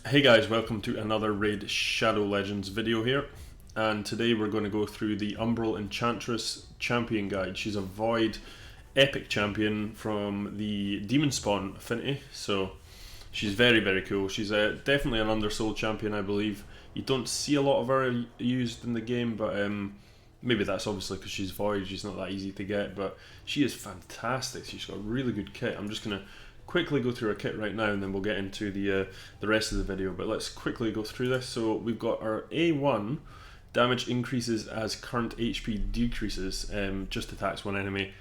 Hey guys, welcome to another Raid Shadow Legends video here, and today we're going to go through the Umbral Enchantress champion guide. She's a Void epic champion from the Demon Spawn affinity, so she's very cool. She's definitely an undersold champion, I believe. You don't see a lot of her used in the game, but maybe that's obviously because she's Void, she's not that easy to get, but she is fantastic. She's got a really good kit. I'm just going to quickly go through our kit right now, and then we'll get into the rest of the video, but let's quickly go through this. So we've got our A1, damage increases as current HP decreases, just attacks one enemy.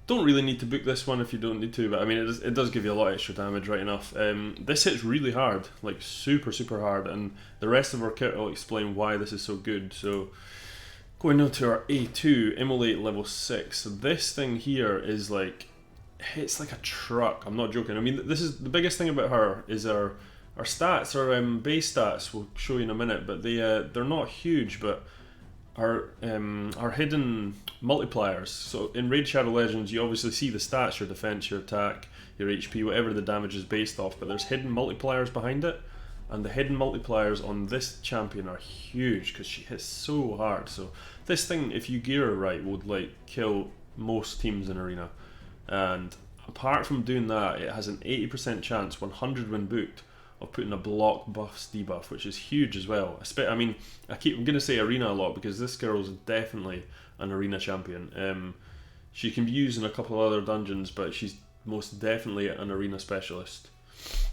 Don't really need to book this one if you don't need to, but I mean it does give you a lot of extra damage, right enough. This hits really hard, like super hard, and the rest of our kit will explain why this is so good. So going on to our A2, Immolate level 6. So this thing here is like, hits like a truck. I'm not joking. I mean, this is the biggest thing about her is our stats, our base stats. We'll show you in a minute, but they're not huge, but our hidden multipliers. So in Raid Shadow Legends, you obviously see the stats, your defense, your attack, your HP, whatever the damage is based off. But there's hidden multipliers behind it, and the hidden multipliers on this champion are huge because she hits so hard. So this thing, if you gear her right, would like kill most teams in arena. And apart from doing that, it has an 80% chance, 100 when booked, of putting a block buffs debuff, which is huge as well. I mean, I'm going to say arena a lot because this girl is definitely an arena champion. She can be used in a couple of other dungeons, but she's most definitely an arena specialist.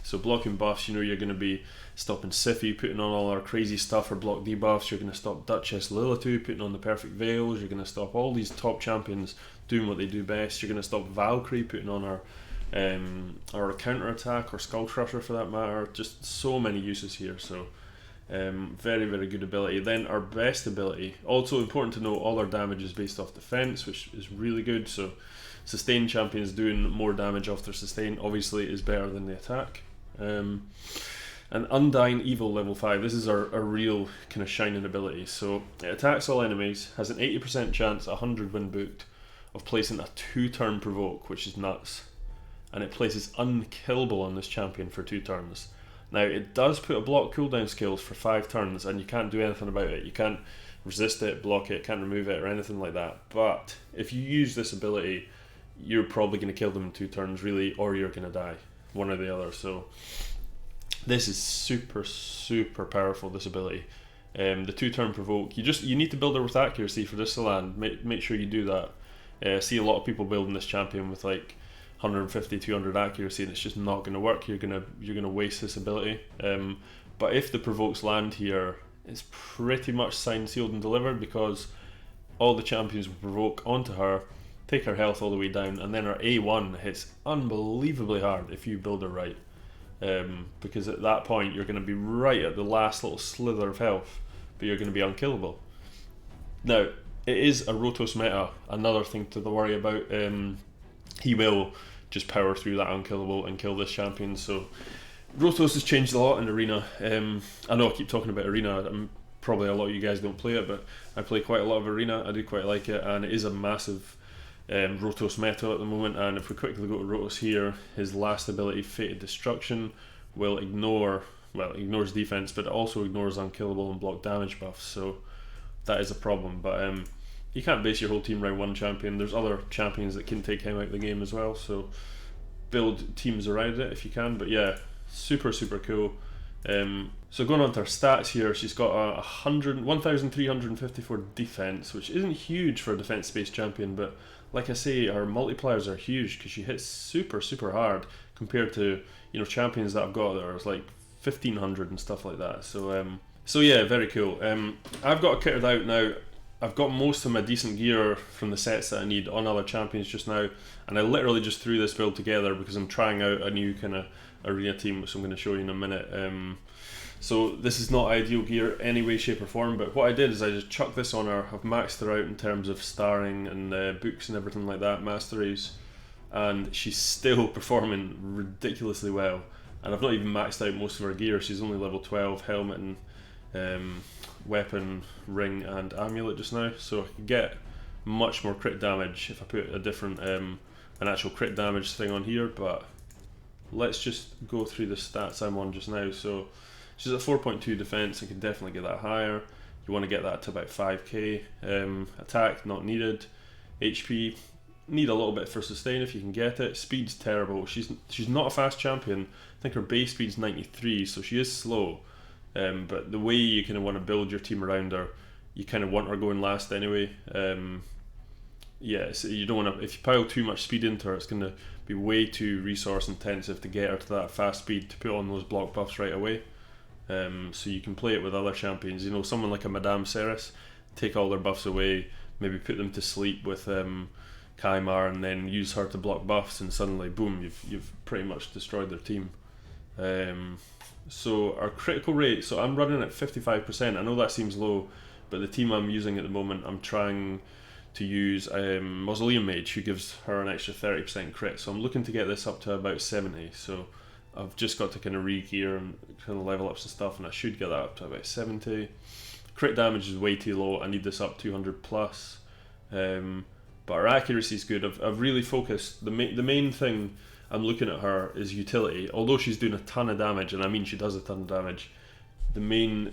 So blocking buffs, you know, you're going to be stopping Siphi, putting on all our crazy stuff for block debuffs. You're going to stop Duchess Lilitu, putting on the perfect veils. You're going to stop all these top champions doing what they do best. You're going to stop Valkyrie, putting on our counter attack, or Skull Crusher for that matter. Just so many uses here. So very good ability. Then our best ability, also important to note, all our damage is based off defense, which is really good. So sustain champions doing more damage off their sustain obviously is better than the attack. And Undying Evil level 5, this is our real kind of shining ability. So it attacks all enemies, has an 80% chance, 100 when booked, of placing a 2-turn provoke, which is nuts. And it places unkillable on this champion for 2 turns. Now it does put a block cooldown skills for 5 turns, and you can't do anything about it. You can't resist it, block it, can't remove it or anything like that. But if you use this ability, you're probably going to kill them in 2 turns really, or you're going to die, one or the other. So this is super powerful, this ability. The 2-turn provoke, you need to build her with accuracy for this to land. Make sure you do that. I see a lot of people building this champion with like 150, 200 accuracy, and it's just not going to work. You're gonna waste this ability. But if the provokes land here, it's pretty much signed, sealed, and delivered, because all the champions will provoke onto her, take her health all the way down, and then her A1 hits unbelievably hard if you build her right. Because at that point you're going to be right at the last little slither of health, but you're going to be unkillable. Now, it is a Rotos meta, another thing to worry about. He will just power through that unkillable and kill this champion. So Rotos has changed a lot in arena. I know I keep talking about arena, probably a lot of you guys don't play it, but I play quite a lot of arena. I do quite like it, and it is a massive Rotos meta at the moment. And if we quickly go to Rotos here, his last ability, Fated Destruction, will ignores defense, but it also ignores unkillable and block damage buffs, so that is a problem. But you can't base your whole team around one champion. There's other champions that can take him out of the game as well, so build teams around it if you can. But yeah, super cool. So going on to her stats here, she's got a 1,354 defense, which isn't huge for a defense-based champion, but like I say, her multipliers are huge because she hits super hard compared to, you know, champions that I've got that are like 1,500 and stuff like that. So yeah, very cool. I've got it kitted out now. I've got most of my decent gear from the sets that I need on other champions just now, and I literally just threw this build together because I'm trying out a new kind of arena team, which I'm going to show you in a minute. So this is not ideal gear any way, shape or form, but what I did is I just chucked this on her. I've maxed her out in terms of starring and books and everything like that, masteries, and she's still performing ridiculously well. And I've not even maxed out most of her gear. She's only level 12 helmet and weapon, ring and amulet just now, so I could get much more crit damage if I put a different an actual crit damage thing on here. But let's just go through the stats I'm on just now. So She's at 4.2 defense. I can definitely get that higher. You want to get that to about 5k. Attack, not needed. HP, need a little bit for sustain if you can get it. Speed's terrible. She's not a fast champion. I think her base speed's 93, so she is slow. But the way you kind of want to build your team around her, you kind of want her going last anyway. Yeah, so you don't want to. If you pile too much speed into her, it's going to be way too resource intensive to get her to that fast speed to put on those block buffs right away. So you can play it with other champions. You know, someone like a Madame Ceres, take all their buffs away, maybe put them to sleep with Kaimar, and then use her to block buffs, and suddenly, boom, you've pretty much destroyed their team. So our critical rate, so I'm running at 55%. I know that seems low, but the team I'm using at the moment, I'm trying to use Mausoleum Mage, who gives her an extra 30% crit. So I'm looking to get this up to about 70. So I've just got to kind of re-gear and kind of level up some stuff, and I should get that up to about 70. Crit damage is way too low. I need this up 200 plus. But our accuracy is good. I've really focused. The main thing I'm looking at her is utility. Although she's doing a ton of damage, and I mean she does a ton of damage, the main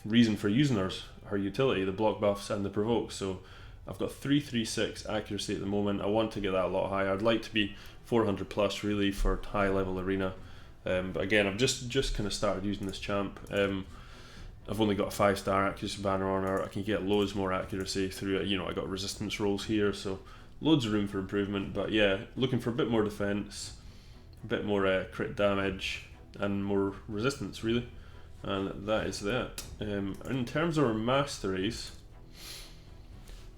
reason for using her is her utility, the block buffs and the provoke. So I've got 336 accuracy at the moment. I want to get that a lot higher. I'd like to be 400 plus really for high level arena. But again, I've just kind of started using this champ. I've only got a 5-star accuracy banner on her. I can get loads more accuracy through it. You know, I got resistance rolls here, so loads of room for improvement. But yeah, looking for a bit more defense, a bit more crit damage, and more resistance really. And that is that. In terms of our masteries,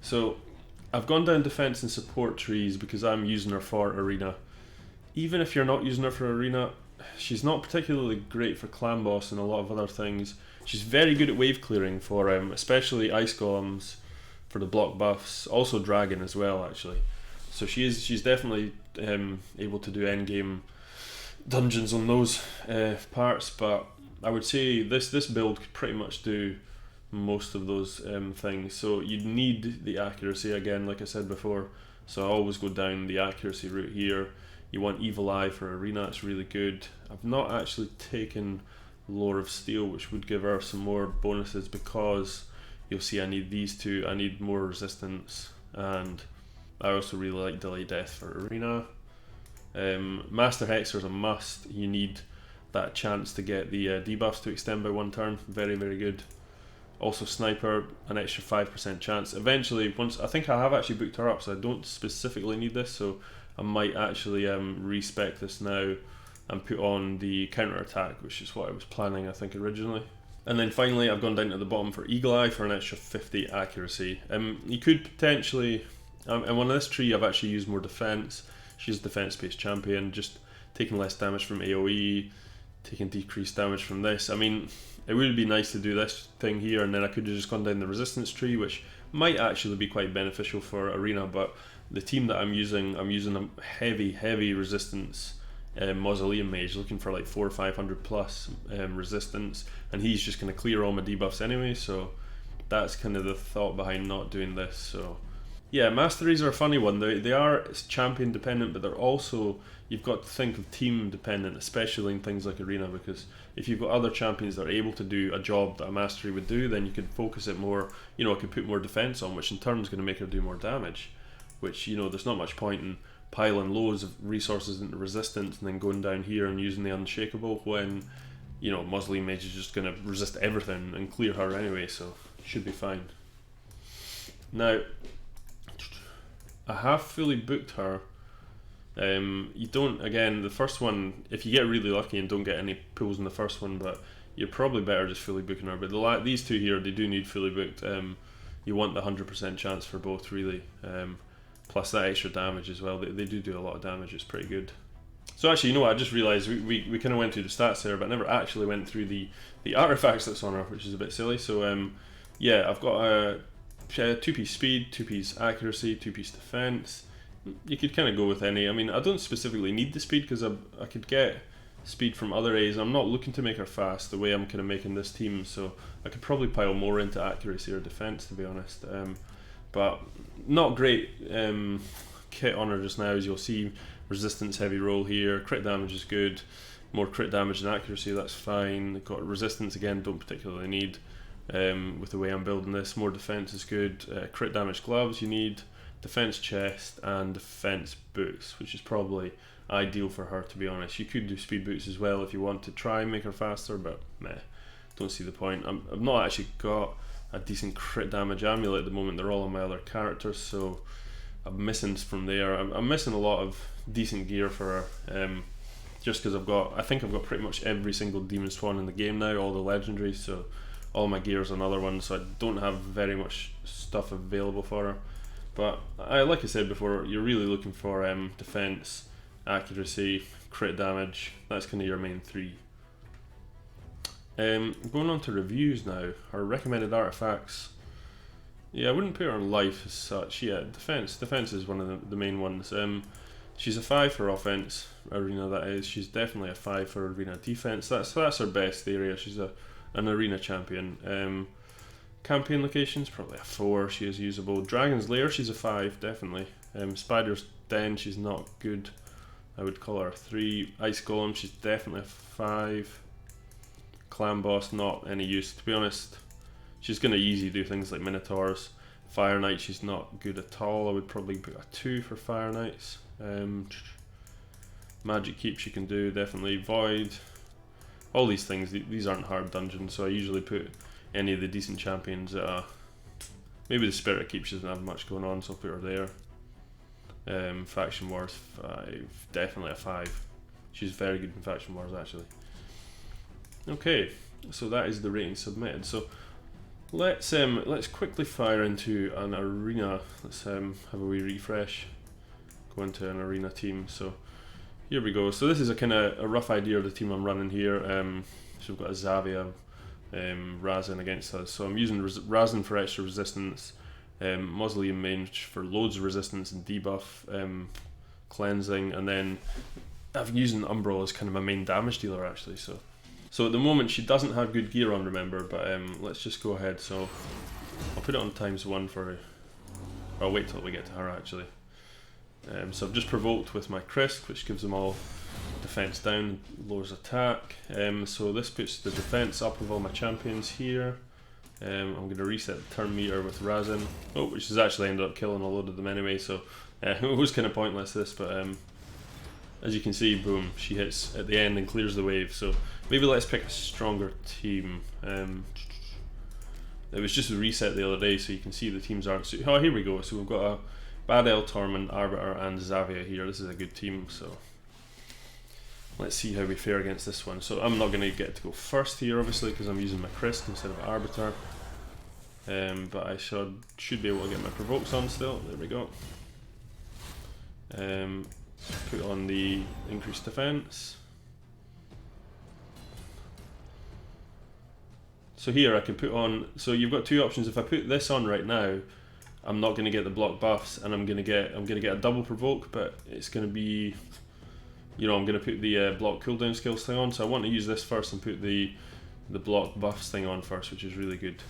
so I've gone down defense and support trees because I'm using her for arena. Even if you're not using her for arena, she's not particularly great for clan boss and a lot of other things. She's very good at wave clearing for especially ice golems for the block buffs, also dragon as well actually. So she's definitely able to do end game dungeons on those parts. But I would say this build could pretty much do most of those things. So you'd need the accuracy again, like I said before. So I always go down the accuracy route here. You want Evil Eye for arena, it's really good. I've not actually taken Lore of Steel, which would give her some more bonuses, because you'll see I need these two. I need more resistance, and I also really like Delay Death for arena. Master Hexer's a must. You need that chance to get the debuffs to extend by 1 turn. Very, very good. Also Sniper, an extra 5% chance. Eventually, once I think I have actually booked her up, so I don't specifically need this, so I might actually respec this now and put on the counter attack, which is what I was planning I think originally. And then finally I've gone down to the bottom for Eagle Eye for an extra 50 accuracy. You could potentially, and on this tree I've actually used more defense. She's a defense based champion, just taking less damage from AoE, taking decreased damage from this. I mean, it would be nice to do this thing here, and then I could have just gone down the resistance tree, which might actually be quite beneficial for arena. But the team that I'm using a heavy resistance Mausoleum Mage, looking for like 400 or 500 plus resistance, and he's just going to clear all my debuffs anyway. So that's kind of the thought behind not doing this. So yeah, masteries are a funny one. They are champion dependent, but they're also, you've got to think of team dependent, especially in things like arena, because if you've got other champions that are able to do a job that a mastery would do, then you could focus it more. You know, I could put more defense on, which in turn is going to make her do more damage, which, you know, there's not much point in piling loads of resources into resistance and then going down here and using the unshakable when, you know, Mausoleum Mage is just going to resist everything and clear her anyway, so should be fine. Now, I have fully booked her. You don't, again, the first one, if you get really lucky and don't get any pulls in the first one, but you're probably better just fully booking her. But these two here, they do need fully booked. You want the 100% chance for both, really. Plus that extra damage as well. They do a lot of damage, it's pretty good. So actually, you know what, I just realised we kind of went through the stats there, but never actually went through the artifacts that's on her, which is a bit silly. So yeah, I've got a 2-piece speed, 2-piece accuracy, 2-piece defense. You could kind of go with any. I mean, I don't specifically need the speed because I could get speed from other A's. I'm not looking to make her fast the way I'm kind of making this team, so I could probably pile more into accuracy or defense, to be honest. But not great kit on her just now, as you'll see. Resistance heavy roll here, crit damage is good. More crit damage and accuracy, that's fine. They've got resistance again, don't particularly need with the way I'm building this. More defense is good. Crit damage gloves you need, defense chest, and defense boots, which is probably ideal for her, to be honest. You could do speed boots as well if you want to try and make her faster, but meh, don't see the point. I've not actually got a decent crit damage amulet at the moment. They're all on my other characters, so I'm missing from there. I'm missing a lot of decent gear for her. Just because I think I've got pretty much every single demon spawn in the game now, all the legendaries, so all my gear's on other ones, so I don't have very much stuff available for her. But like I said before, you're really looking for defense, accuracy, crit damage. That's kind of your main three. Going on to reviews now. Her recommended artifacts. Yeah, I wouldn't put her on life as such. Yeah, defense is one of the main ones. She's a 5 for offense, arena that is. She's definitely a 5 for arena defense. That's her best area. She's an arena champion. Campaign locations, probably a 4. She is usable. Dragon's Lair, she's a 5, definitely. Spider's Den, she's not good. I would call her a 3. Ice Golem, she's definitely a 5. Clan Boss, not any use. To be honest, she's going to easy do things like Minotaurs. Fire Knight, she's not good at all. I would probably put a 2 for Fire Knights. Magic Keep she can do, definitely. Void, all these things, these aren't hard dungeons, so I usually put any of the decent champions at maybe the Spirit Keep, she doesn't have much going on, so I'll put her there. Faction Wars 5, definitely a 5. She's very good in Faction Wars actually. Okay, so that is the rating submitted. So let's quickly fire into an arena. Let's have a wee refresh. Go into an arena team. So here we go. So this is a kind of a rough idea of the team I'm running here. So we've got a Zavia, Razin against us. So I'm using Razin for extra resistance, Mausoleum Mage for loads of resistance and debuff, cleansing, and then I'm using Umbral as kind of my main damage dealer actually. So at the moment she doesn't have good gear on, remember, but let's just go ahead. So I'll put it on ×1 for her. I'll wait till we get to her actually. So I've just provoked with my Krisk, which gives them all defense down, lowers attack. So this puts the defense up of all my champions here. I'm going to reset the turn meter with Razin, which has actually ended up killing a load of them anyway, so it was kind of pointless this, but as you can see, boom, she hits at the end and clears the wave. So maybe let's pick a stronger team. It was just a reset the other day, so you can see the teams aren't suited. Oh, here we go. So we've got a Bad El, Torment, Arbiter, and Zavia here. This is a good team, so let's see how we fare against this one. So I'm not going to get to go first here, obviously, because I'm using my Krisk instead of Arbiter. But I should be able to get my provokes on still. There we go. Put on the increased defense. So here I can put on, so you've got two options. If I put this on right now, I'm not going to get the block buffs, and I'm going to get a double provoke, but it's going to be, you know, I'm going to put the block cooldown skills thing on. So I want to use this first and put the block buffs thing on first, which is really good.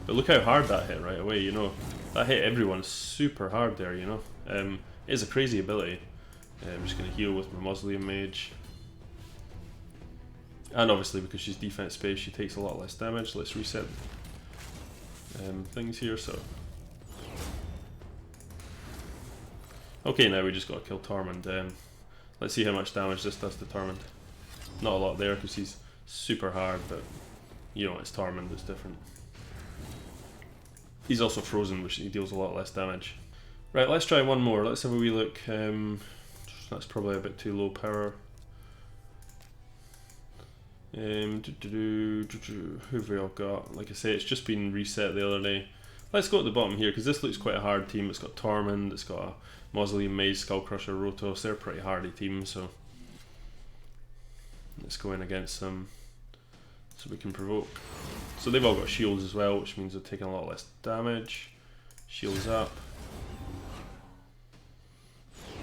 But look how hard that hit right away, you know. That hit everyone super hard there, you know. It is a crazy ability. I'm just going to heal with my Mausoleum Mage. And obviously because she's defense based, she takes a lot less damage. Let's reset things here. So okay, now we just got to kill Torment. Let's see how much damage this does to Torment. Not a lot there because he's super hard, but you know, it's Torment, it's different. He's also frozen, which he deals a lot less damage. Right, let's try one more. Let's have a wee look. That's probably a bit too low power. Who have we all got? Like I say, it's just been reset the other day. Let's go at the bottom here, because this looks quite a hard team. It's got Torment, it's got a Mausoleum Mage, Skullcrusher, Rotos. They're pretty hardy teams, so let's go in against them so we can provoke. So they've all got shields as well, which means they're taking a lot less damage. Shields up.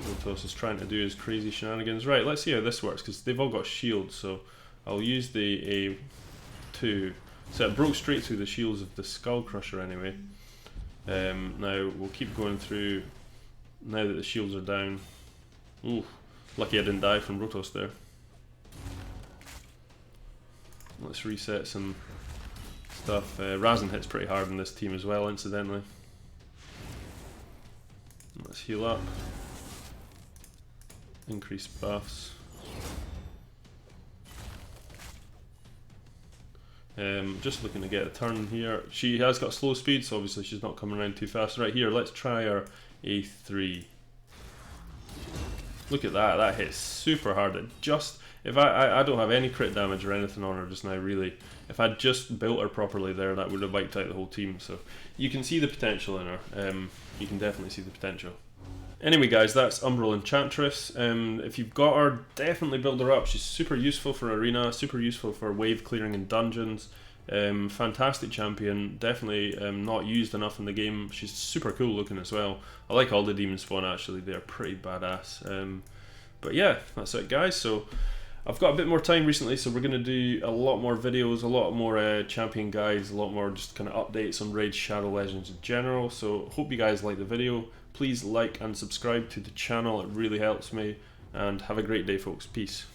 Rotos is trying to do his crazy shenanigans. Right, let's see how this works, because they've all got shields, so I'll use the A2. So it broke straight through the shields of the Skullcrusher anyway. Now we'll keep going through, now that the shields are down. Ooh, lucky I didn't die from Rotos there. Let's reset some stuff. Razin hits pretty hard in this team as well, incidentally. Let's heal up. Increase buffs. Just looking to get a turn here. She has got slow speed, so obviously she's not coming around too fast. Right here, let's try our A3. Look at that, that hits super hard. It just, if I don't have any crit damage or anything on her just now, really. If I'd just built her properly there, that would have wiped out the whole team. So you can see the potential in her. You can definitely see the potential. Anyway guys, that's Umbral Enchantress. If you've got her, definitely build her up. She's super useful for arena, super useful for wave clearing in dungeons. Fantastic champion, definitely not used enough in the game. She's super cool looking as well. I like all the demon spawn actually, they're pretty badass. But yeah, that's it guys. So I've got a bit more time recently, so we're going to do a lot more videos, a lot more champion guides, a lot more just kind of updates on Raid Shadow Legends in general. So hope you guys like the video. Please like and subscribe to the channel, it really helps me. And have a great day folks, peace.